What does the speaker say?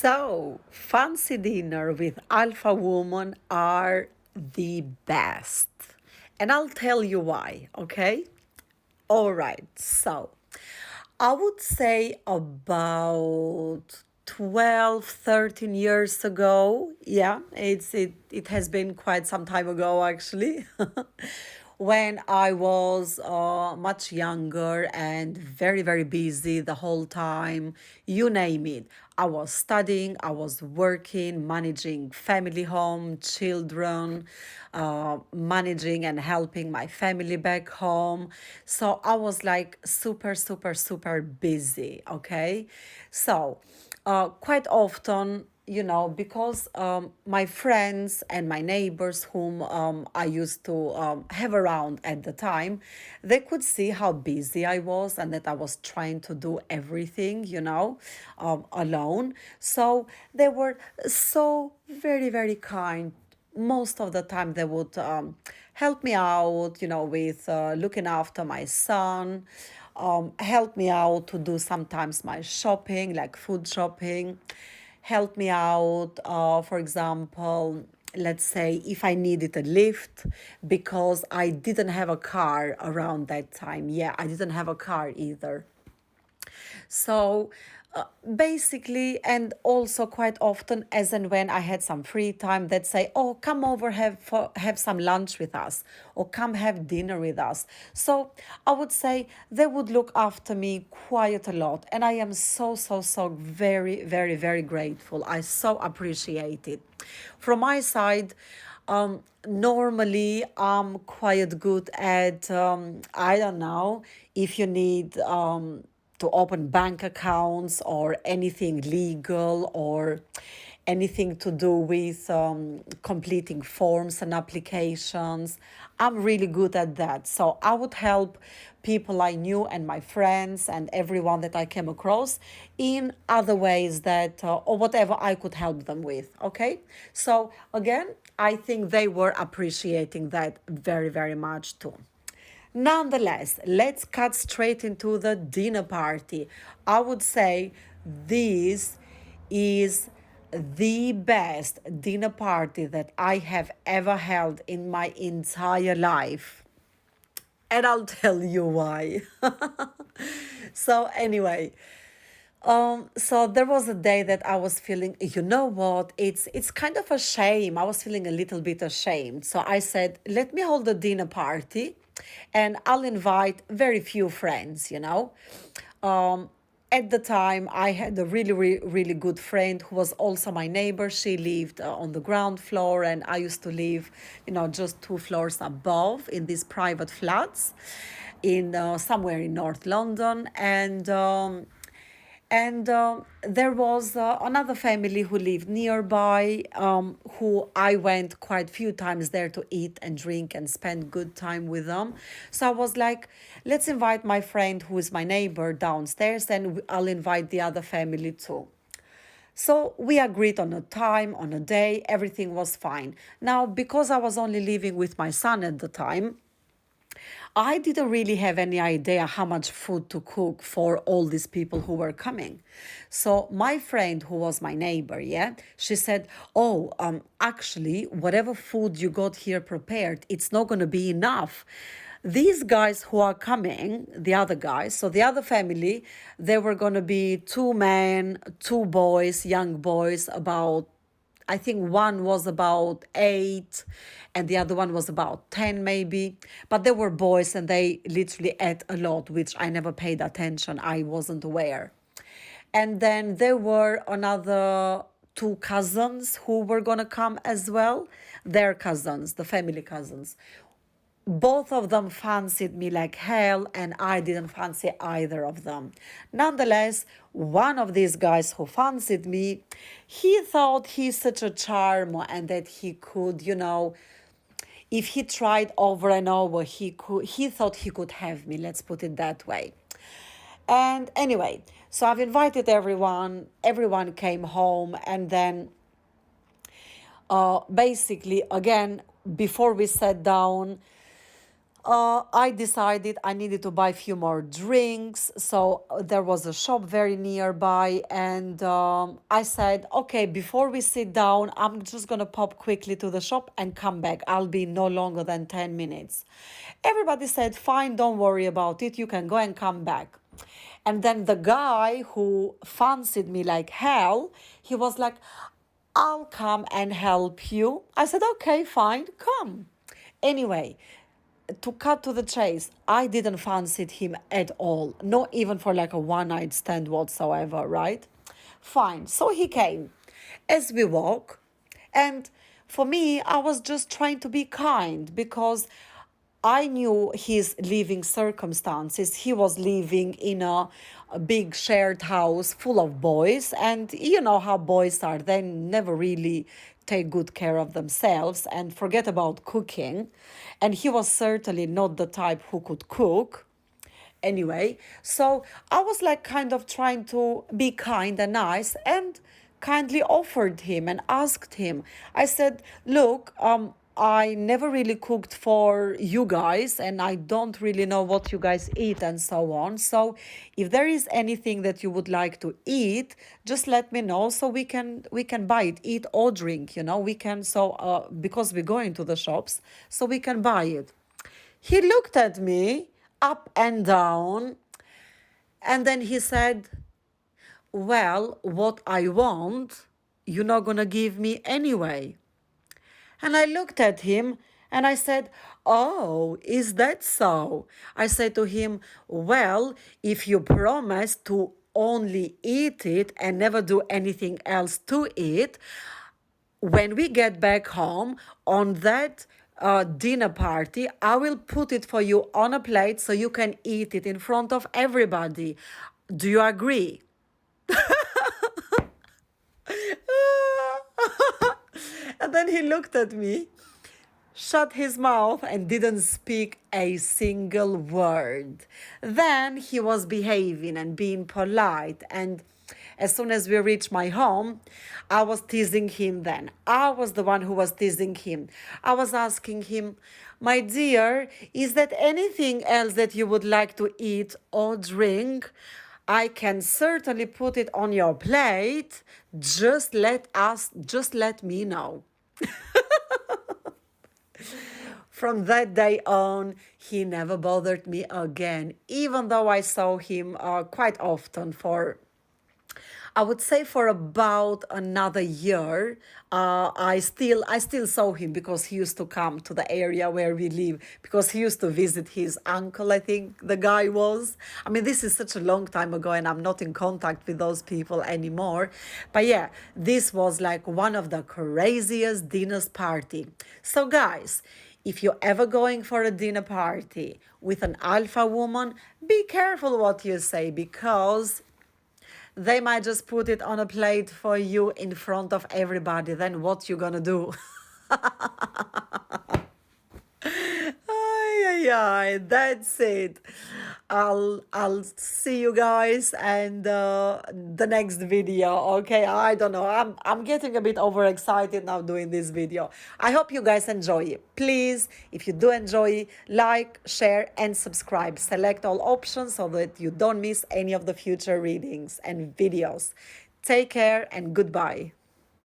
So, fancy dinner with Alpha Woman are the best. And I'll tell you why, okay? All right. So, I would say about 12, 13 years ago. Yeah, it has been quite some time ago actually. When I was much younger and very, very busy the whole time, you name it. I was studying, I was working, managing family home, children, managing and helping my family back home. So I was like super, super, super busy. Okay. So quite often, because my friends and my neighbors, whom I used to have around at the time, they could see how busy I was and that I was trying to do everything, alone. So they were so very, very kind. Most of the time they would help me out, with looking after my son, help me out to do sometimes my shopping, like food shopping, help me out, for example, let's say if I needed a lift because I didn't have a car around that time. Yeah, I didn't have a car either. So basically, and also quite often, as and when I had some free time, they'd say, "Oh, come over, have some lunch with us, or come have dinner with us." So I would say they would look after me quite a lot, and I am so very very grateful. I so appreciate it. From my side. Normally, I'm quite good at, I don't know, if you need to open bank accounts or anything legal or anything to do with completing forms and applications. I'm really good at that. So I would help people I knew and my friends and everyone that I came across in other ways that, or whatever I could help them with. Okay. So again, I think they were appreciating that very, very much too. Nonetheless, let's cut straight into the dinner party. I would say this is the best dinner party that I have ever held in my entire life. And I'll tell you why. So, anyway, so there was a day that I was feeling, what? It's kind of a shame. I was feeling a little bit ashamed. So I said, let me hold a dinner party and I'll invite very few friends. Um, at the time, I had a really good friend who was also my neighbor. She lived on the ground floor, and I used to live, just two floors above in these private flats in somewhere in North London. And there was another family who lived nearby, who I went quite few times there to eat and drink and spend good time with them. So I was like, let's invite my friend who is my neighbor downstairs, and I'll invite the other family too. So we agreed on a time, on a day, everything was fine. Now, because I was only living with my son at the time, I didn't really have any idea how much food to cook for all these people who were coming. So my friend, who was my neighbor, yeah, she said, "Oh, actually, whatever food you got here prepared, it's not going to be enough." These guys who are coming, the other guys, so the other family, they were going to be two men, two boys, young boys, about I think one was about 8 and the other one was about 10 maybe. But they were boys and they literally ate a lot, which I never paid attention. I wasn't aware. And then there were another two cousins who were going to come as well. Their cousins, the family cousins. Both of them fancied me like hell, and I didn't fancy either of them. Nonetheless, one of these guys who fancied me, he thought he's such a charmer and that he could, if he tried over and over, he thought he could have me, let's put it that way. And anyway, so I've invited everyone came home, and then basically, again, before we sat down, I decided I needed to buy a few more drinks. So there was a shop very nearby, and I said, okay, before we sit down, I'm just gonna pop quickly to the shop and come back. I'll be no longer than 10 minutes. Everybody said, fine, don't worry about it. You can go and come back. And then the guy who fancied me like hell, he was like, I'll come and help you. I said, okay, fine, come. Anyway, to cut to the chase, I didn't fancy him at all, not even for like a one night stand whatsoever, right? Fine. So he came as we walk, and for me, I was just trying to be kind because I knew his living circumstances. He was living in a big shared house full of boys, and you know how boys are. They never really take good care of themselves and forget about cooking. And he was certainly not the type who could cook. Anyway, so I was like kind of trying to be kind and nice and kindly offered him and asked him. I said, look, I never really cooked for you guys and I don't really know what you guys eat and so on. So if there is anything that you would like to eat, just let me know so we can buy it, eat or drink, we can, so because we're going to the shops, so we can buy it. He looked at me up and down, and then he said, well, what I want, you're not gonna give me anyway. And I looked at him and I said, oh, is that so? I said to him, well, if you promise to only eat it and never do anything else to it, when we get back home on that dinner party, I will put it for you on a plate so you can eat it in front of everybody. Do you agree? And then he looked at me, shut his mouth, and didn't speak a single word. Then he was behaving and being polite. And as soon as we reached my home, I was teasing him then. I was the one who was teasing him. I was asking him, my dear, is there anything else that you would like to eat or drink? I can certainly put it on your plate. Just let me know. From that day on, he never bothered me again, even though I saw him quite often I would say for about another year. I still saw him because he used to come to the area where we live because he used to visit his uncle, I think the guy was. I mean, this is such a long time ago and I'm not in contact with those people anymore. But yeah, this was like one of the craziest dinners party. So guys, if you're ever going for a dinner party with an alpha woman, be careful what you say because they might just put it on a plate for you in front of everybody. Then what you gonna do? Ay, ay, ay, that's it. I'll see you guys and the next video. Okay, I don't know. I'm getting a bit overexcited now doing this video. I hope you guys enjoy it. Please, if you do enjoy, like, share, and subscribe. Select all options so that you don't miss any of the future readings and videos. Take care and goodbye.